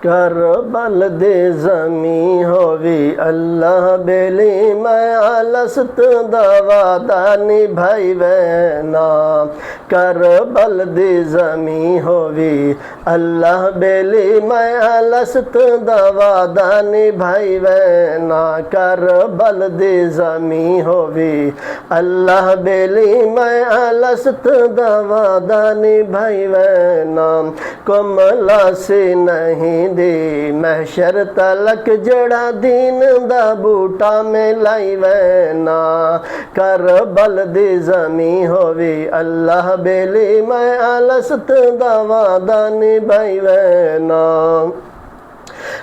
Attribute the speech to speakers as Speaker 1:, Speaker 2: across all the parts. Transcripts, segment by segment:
Speaker 1: करबल दे ज़मी होवी अल्लाह बेली मैं आलस्त दवादा निभाइवे ना। करबल दे ज़मी होवी अल्लाह बेली मैं आलस्त दवादा निभाइवे ना। करबल दे ज़मी होवी अल्लाह बेली मैं आलस्त दवादा निभाइवे ना। कोमला से नहीं दे महशर तलक जड़ा दीन दा बूटा में लाइवे ना। करबल दे ज़मी होवी अल्लाह बेली मैं आलस्त दवादा निभाइवे ना।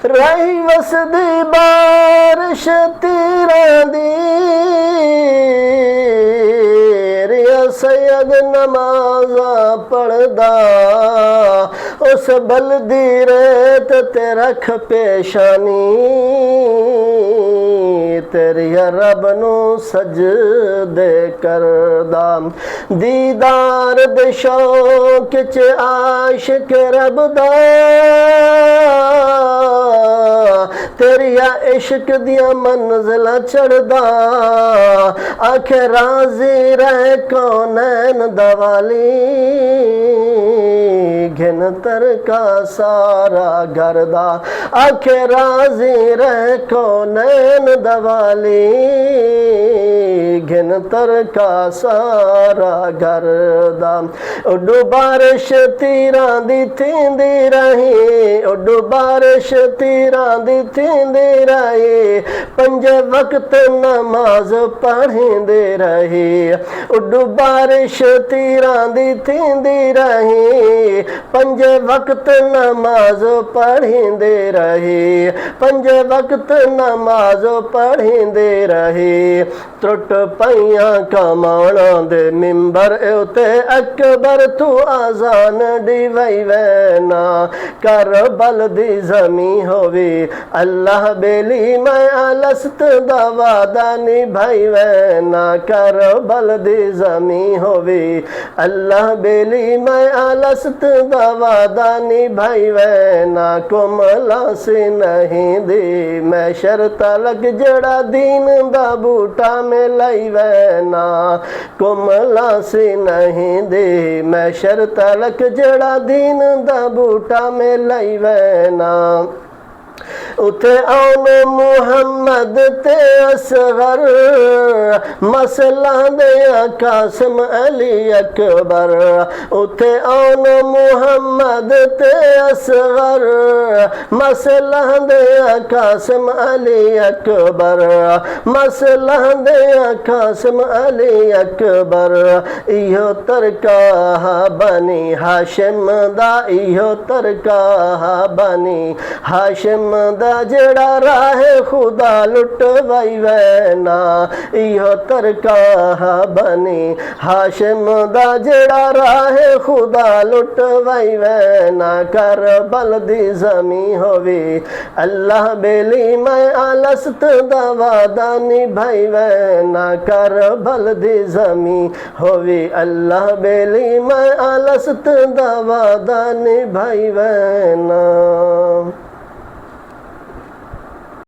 Speaker 1: रही वसदी बारिश तीरां दी सैयद नमाज़ा पढ़दा उस बलदी रेत ते रख पेशानी तेरी रब नू सजदे करदा। दीदार दे शौक च आशिक रब दा तेरिया इश्क दिया मंजिला चढ़दा। आखे राजी रह कौनैन दवाली घिन तर का सारा घरदा। आखे राजी रह कौनैन दवाली घिन तर का सारा घरदा। उडू बारिश तीरां दी थींदी रही उडू बारिश तीरां दी थींदी रही पंजे वक्त नमाज पढ़ींदे रही। उडू बारिश तीरां दी थींदी रही पंजे वक्त नमाज पढ़ींदे रही पंजे वक्त नमाज पढ़ींदे रही। त्रुट पईयां कमाणा दे मिंबर उते अकबर तू आजान डिवाइवे ना। करबल दी ज़मी होवी अल्लाह बेली मैं आलस्त दवादा निभाइवे ना। करबल दी ज़मी होवी अल्लाह बेली मैं आलस्त दवादा निभाइवे ना। कोमला से नहीं दे महशर तलक जड़ा दीन दा बूटा में लाइवे ना। कोमला से नहीं दे महशर तलक जड़ा दीन दा बूटा में लाइवे ना। उथे आउन मुहम्मद ते असगर मसला दया कासिम अली अकबर। उथे आउन मुहम्मद ते असगर मसला दया कासिम अली अकबर मसला दया कासिम अली अकबर। इहो तरका बनी हाशिम दा इहो तरका बनी हाशिम दा जड़ा राह खुदा लुटवाइवे ना। इहो तरका बनी हाशिम दा जड़ा राह खुदा लुटवाइवे ना। करबल दी ज़मी होवी अल्लाह बेली मैं आलस्त दवादा निभाइवे ना। करबल दी ज़मी होवी अल्लाह बेली मैं आलस्त दवादा निभाइवे ना।